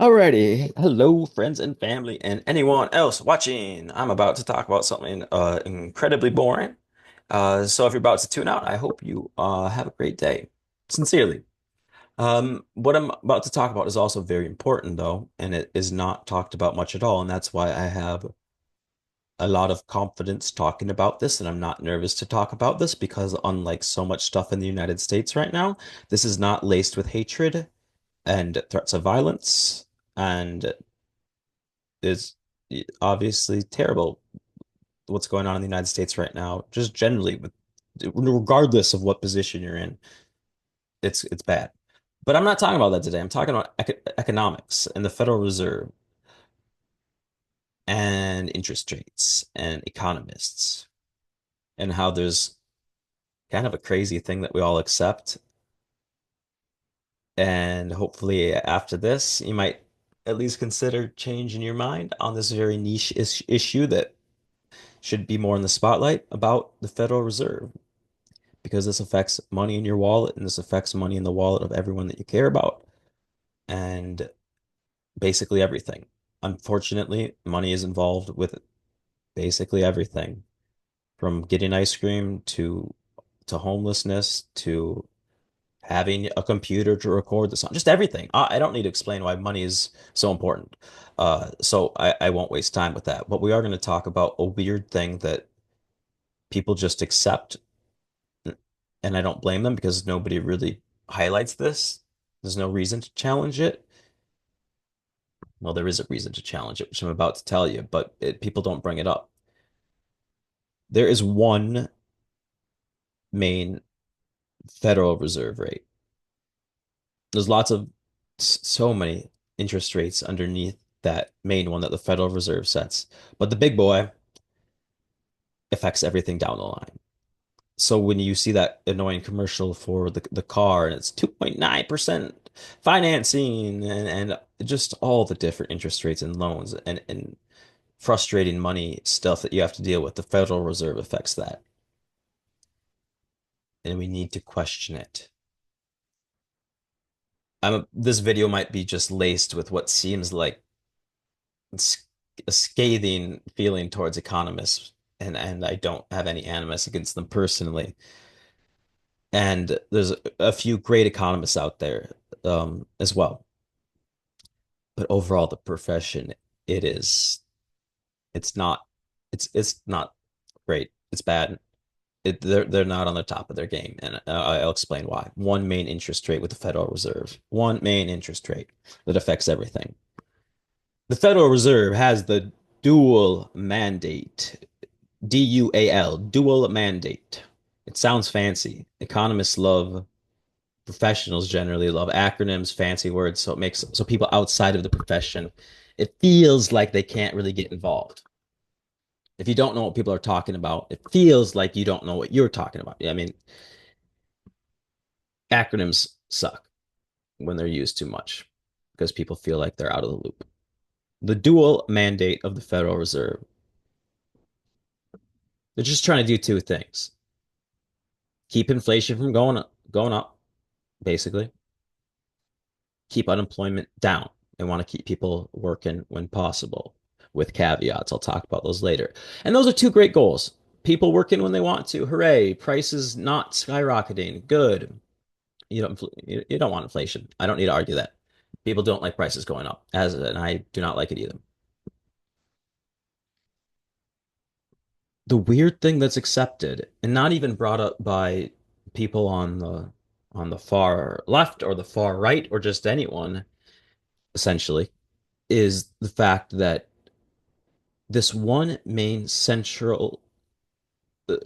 Alrighty, hello friends and family and anyone else watching. I'm about to talk about something incredibly boring. So if you're about to tune out, I hope you have a great day. Sincerely. What I'm about to talk about is also very important though, and it is not talked about much at all, and that's why I have a lot of confidence talking about this, and I'm not nervous to talk about this because unlike so much stuff in the United States right now, this is not laced with hatred and threats of violence. And is obviously terrible what's going on in the United States right now, just generally, with regardless of what position you're in, it's bad. But I'm not talking about that today. I'm talking about economics and the Federal Reserve and interest rates and economists and how there's kind of a crazy thing that we all accept. And hopefully, after this, you might at least consider changing your mind on this very niche issue that should be more in the spotlight about the Federal Reserve because this affects money in your wallet and this affects money in the wallet of everyone that you care about and basically everything. Unfortunately, money is involved with basically everything from getting ice cream to homelessness to having a computer to record the song, just everything. I don't need to explain why money is so important. So I won't waste time with that. But we are going to talk about a weird thing that people just accept, and I don't blame them because nobody really highlights this. There's no reason to challenge it. Well, there is a reason to challenge it, which I'm about to tell you, but people don't bring it up. There is one main Federal Reserve rate. There's lots of so many interest rates underneath that main one that the Federal Reserve sets, but the big boy affects everything down the line. So when you see that annoying commercial for the car and it's 2.9% financing and just all the different interest rates and loans and frustrating money stuff that you have to deal with, the Federal Reserve affects that. And we need to question it. This video might be just laced with what seems like a scathing feeling towards economists, and I don't have any animus against them personally. And there's a few great economists out there as well. But overall, the profession, it is, it's not, it's not great. It's bad. They're not on the top of their game, and I'll explain why. One main interest rate with the Federal Reserve, one main interest rate that affects everything. The Federal Reserve has the dual mandate, DUAL, dual mandate. It sounds fancy. Economists love, professionals generally love acronyms, fancy words, so it makes so people outside of the profession, it feels like they can't really get involved. If you don't know what people are talking about, it feels like you don't know what you're talking about. I mean, acronyms suck when they're used too much because people feel like they're out of the loop. The dual mandate of the Federal Reserve, they're just trying to do two things: keep inflation from going up, basically, keep unemployment down. They want to keep people working when possible, with caveats. I'll talk about those later. And those are two great goals. People working when they want to. Hooray. Prices not skyrocketing. Good. You don't want inflation. I don't need to argue that. People don't like prices going up, and I do not like it either. The weird thing that's accepted and not even brought up by people on the far left or the far right or just anyone essentially is the fact that this one main central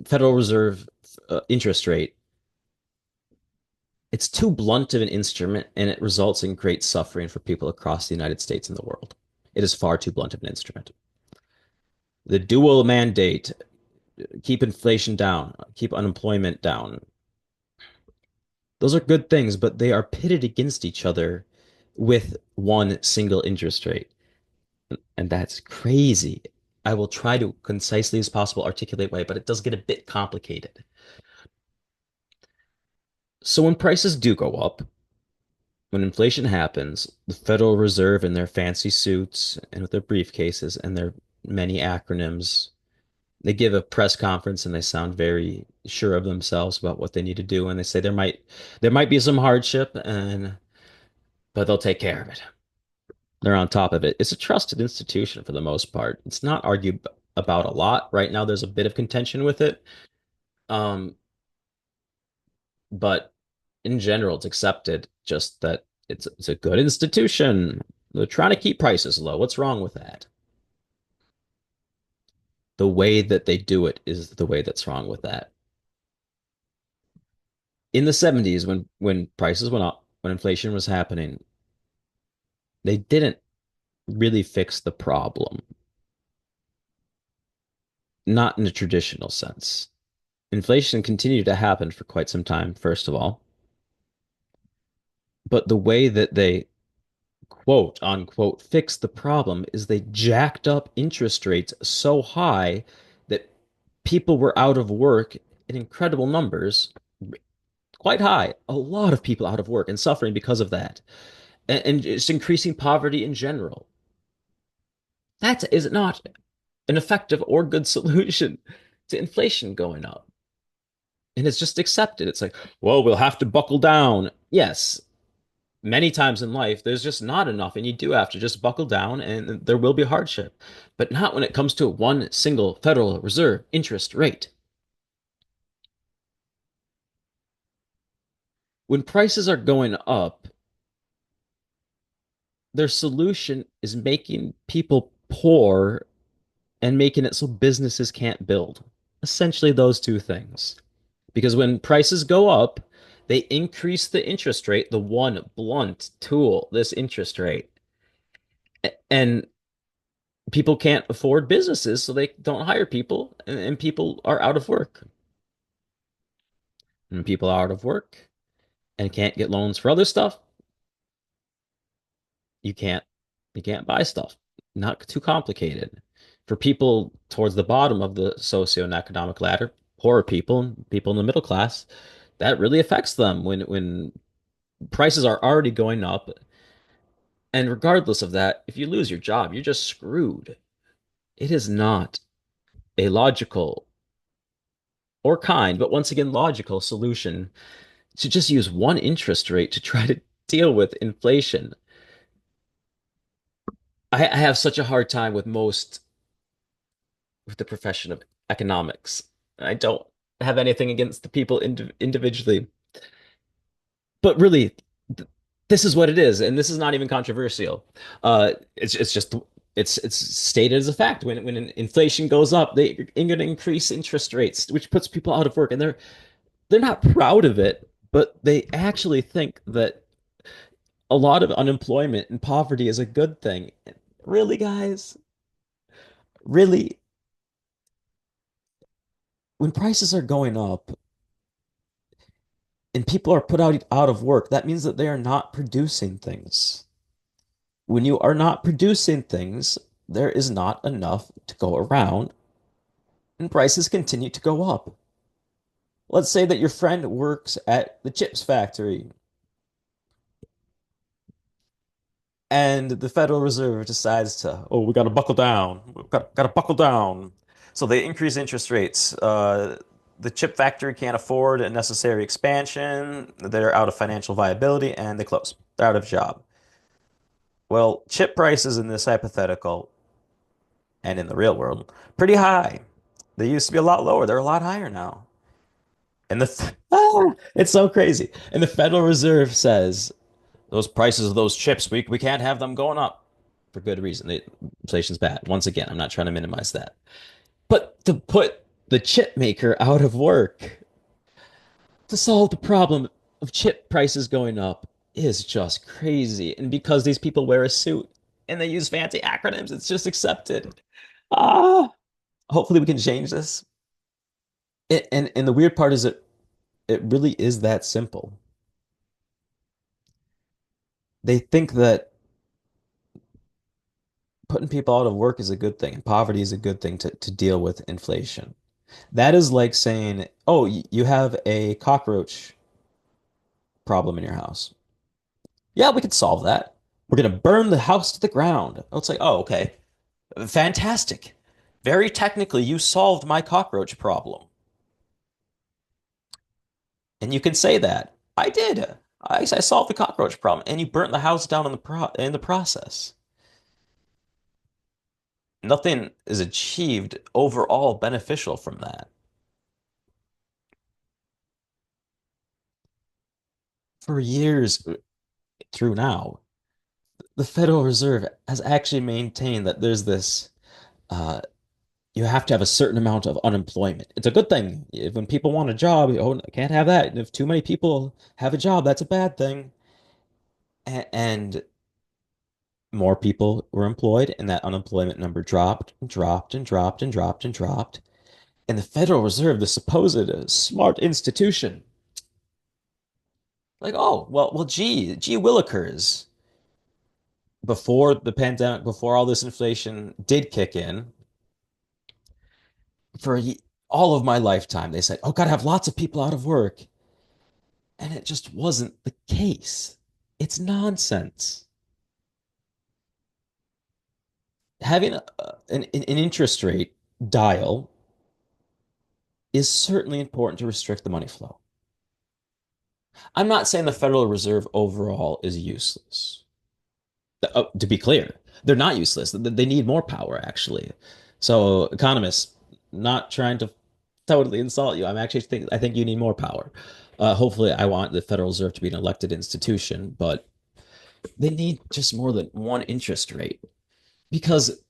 Federal Reserve interest rate, it's too blunt of an instrument and it results in great suffering for people across the United States and the world. It is far too blunt of an instrument. The dual mandate, keep inflation down, keep unemployment down. Those are good things, but they are pitted against each other with one single interest rate. And that's crazy. I will try to concisely as possible articulate why, but it does get a bit complicated. So when prices do go up, when inflation happens, the Federal Reserve in their fancy suits and with their briefcases and their many acronyms, they give a press conference and they sound very sure of themselves about what they need to do. And they say there might be some hardship and but they'll take care of it. They're on top of it. It's a trusted institution for the most part. It's not argued about a lot. Right now, there's a bit of contention with it. Um, but in general, it's accepted just that it's a good institution. They're trying to keep prices low. What's wrong with that? The way that they do it is the way that's wrong with that. In the 70s, when prices went up, when inflation was happening, they didn't really fix the problem, not in a traditional sense. Inflation continued to happen for quite some time, first of all, but the way that they quote unquote fixed the problem is they jacked up interest rates so high that people were out of work in incredible numbers, quite high, a lot of people out of work and suffering because of that, and just increasing poverty in general. That is not an effective or good solution to inflation going up. And it's just accepted. It's like, well, we'll have to buckle down. Yes, many times in life, there's just not enough, and you do have to just buckle down, and there will be hardship, but not when it comes to one single Federal Reserve interest rate. When prices are going up, their solution is making people poor and making it so businesses can't build. Essentially, those two things. Because when prices go up, they increase the interest rate, the one blunt tool, this interest rate. And people can't afford businesses, so they don't hire people, and people are out of work. And people are out of work and can't get loans for other stuff. You can't you can't buy stuff. Not too complicated. For people towards the bottom of the socioeconomic ladder, poorer people, people in the middle class, that really affects them when prices are already going up. And regardless of that, if you lose your job, you're just screwed. It is not a logical or kind, but once again, logical solution to just use one interest rate to try to deal with inflation. I have such a hard time with most with the profession of economics. I don't have anything against the people individually, but really, this is what it is, and this is not even controversial. It's just it's stated as a fact. When inflation goes up, they're going to increase interest rates, which puts people out of work, and they're not proud of it, but they actually think that a lot of unemployment and poverty is a good thing. Really, guys? Really? When prices are going up and people are put out of work, that means that they are not producing things. When you are not producing things, there is not enough to go around and prices continue to go up. Let's say that your friend works at the chips factory and the Federal Reserve decides to, oh, we got to buckle down. Got to buckle down. So they increase interest rates. The chip factory can't afford a necessary expansion. They're out of financial viability and they close. They're out of job. Well, chip prices in this hypothetical and in the real world, pretty high. They used to be a lot lower. They're a lot higher now. And it's so crazy. And the Federal Reserve says those prices of those chips, we can't have them going up for good reason. Inflation's bad. Once again, I'm not trying to minimize that. But to put the chip maker out of work to solve the problem of chip prices going up is just crazy. And because these people wear a suit and they use fancy acronyms, it's just accepted. Ah, hopefully we can change this. And the weird part is it really is that simple. They think that putting people out of work is a good thing, and poverty is a good thing to deal with inflation. That is like saying, oh, you have a cockroach problem in your house. Yeah, we could solve that. We're gonna burn the house to the ground. Oh, it's like, oh, okay. Fantastic. Very technically, you solved my cockroach problem. And you can say that. I did. I solved the cockroach problem, and you burnt the house down in the process. Nothing is achieved overall beneficial from that. For years through now, the Federal Reserve has actually maintained that there's this you have to have a certain amount of unemployment. It's a good thing. When people want a job, oh, I can't have that. And if too many people have a job, that's a bad thing. And more people were employed, and that unemployment number dropped and dropped and dropped and dropped and dropped. And the Federal Reserve, the supposed smart institution, like, oh, gee willikers. Before the pandemic, before all this inflation did kick in, for all of my lifetime, they said, oh, gotta have lots of people out of work. And it just wasn't the case. It's nonsense. Having an interest rate dial is certainly important to restrict the money flow. I'm not saying the Federal Reserve overall is useless. To be clear, they're not useless. They need more power, actually. So, economists, not trying to totally insult you. I think you need more power. Hopefully, I want the Federal Reserve to be an elected institution, but they need just more than one interest rate because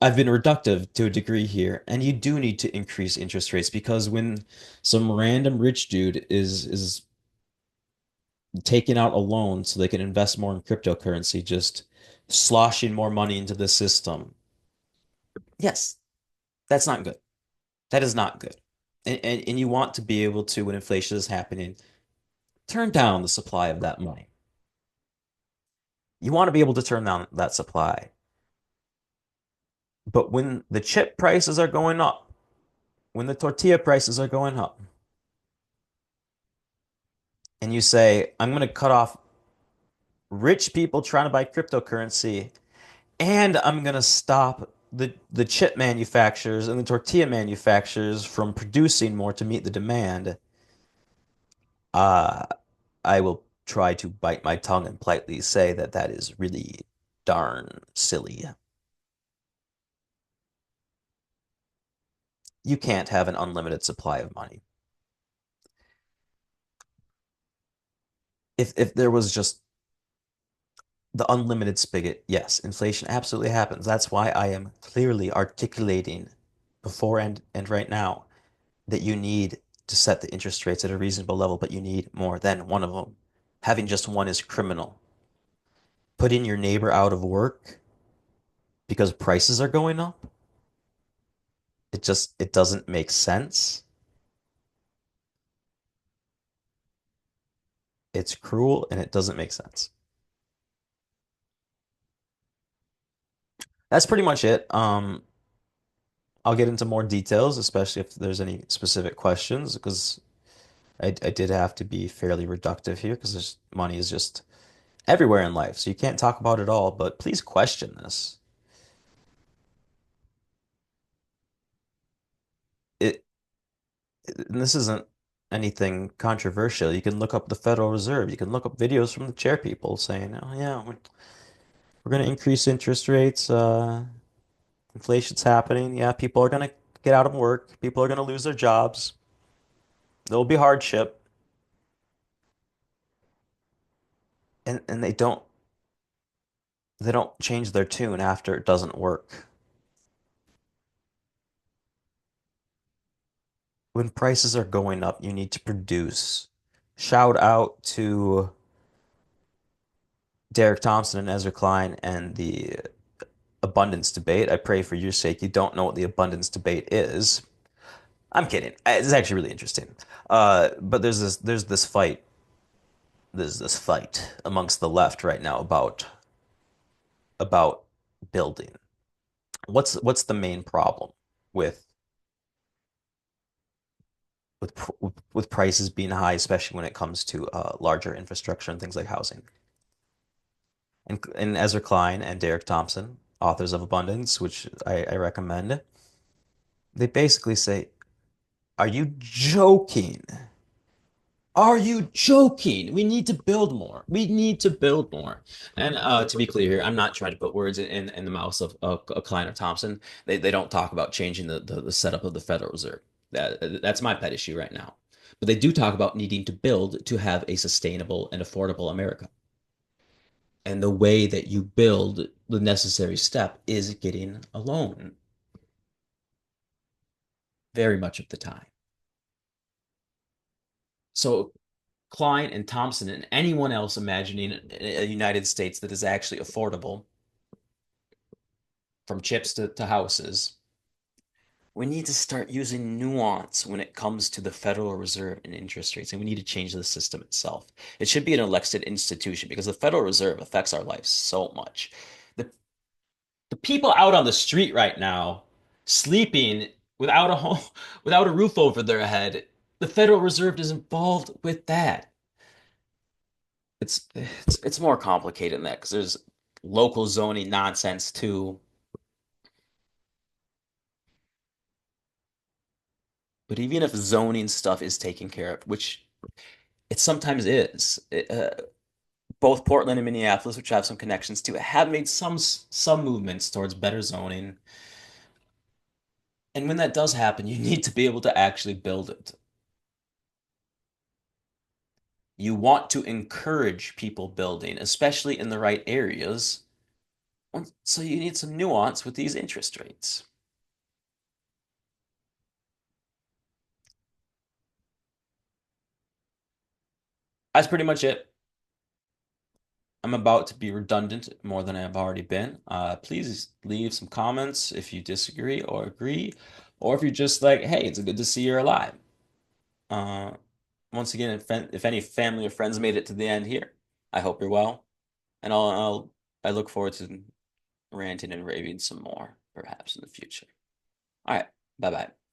I've been reductive to a degree here, and you do need to increase interest rates because when some random rich dude is taking out a loan so they can invest more in cryptocurrency, just sloshing more money into the system. Yes, that's not good. That is not good. And you want to be able to, when inflation is happening, turn down the supply of that money. You want to be able to turn down that supply. But when the chip prices are going up, when the tortilla prices are going up, and you say, I'm going to cut off rich people trying to buy cryptocurrency, and I'm going to stop the chip manufacturers and the tortilla manufacturers from producing more to meet the demand, uh, I will try to bite my tongue and politely say that that is really darn silly. You can't have an unlimited supply of money. If there was just the unlimited spigot, yes, inflation absolutely happens. That's why I am clearly articulating before and right now that you need to set the interest rates at a reasonable level, but you need more than one of them. Having just one is criminal. Putting your neighbor out of work because prices are going up, it doesn't make sense. It's cruel and it doesn't make sense. That's pretty much it. I'll get into more details, especially if there's any specific questions, because I did have to be fairly reductive here because there's money is just everywhere in life, so you can't talk about it all, but please question this. It and this isn't anything controversial. You can look up the Federal Reserve. You can look up videos from the chair people saying, "Oh yeah, we're going to increase interest rates. Inflation's happening. Yeah, people are going to get out of work. People are going to lose their jobs. There'll be hardship." And they don't change their tune after it doesn't work. When prices are going up, you need to produce. Shout out to Derek Thompson and Ezra Klein and the abundance debate. I pray for your sake you don't know what the abundance debate is. I'm kidding. It's actually really interesting. But there's this fight amongst the left right now about building. What's the main problem with with prices being high, especially when it comes to larger infrastructure and things like housing. And Ezra Klein and Derek Thompson, authors of Abundance, which I recommend, they basically say, "Are you joking? Are you joking? We need to build more. We need to build more." And to be clear here, I'm not trying to put words in the mouths of Klein or Thompson. They don't talk about changing the setup of the Federal Reserve. That's my pet issue right now. But they do talk about needing to build to have a sustainable and affordable America. And the way that you build the necessary step is getting a loan very much of the time. So Klein and Thompson and anyone else imagining a United States that is actually affordable from chips to houses, we need to start using nuance when it comes to the Federal Reserve and interest rates, and we need to change the system itself. It should be an elected institution because the Federal Reserve affects our lives so much. The, the people out on the street right now sleeping without a home, without a roof over their head, the Federal Reserve is involved with that. It's more complicated than that because there's local zoning nonsense too. But even if zoning stuff is taken care of, which it sometimes is, both Portland and Minneapolis, which have some connections to it, have made some movements towards better zoning. And when that does happen, you need to be able to actually build it. You want to encourage people building, especially in the right areas. So you need some nuance with these interest rates. That's pretty much it. I'm about to be redundant more than I've already been. Please leave some comments if you disagree or agree, or if you're just like, hey, it's good to see you're alive. Uh, Once again, if any family or friends made it to the end here, I hope you're well, and I look forward to ranting and raving some more, perhaps in the future. All right, bye bye.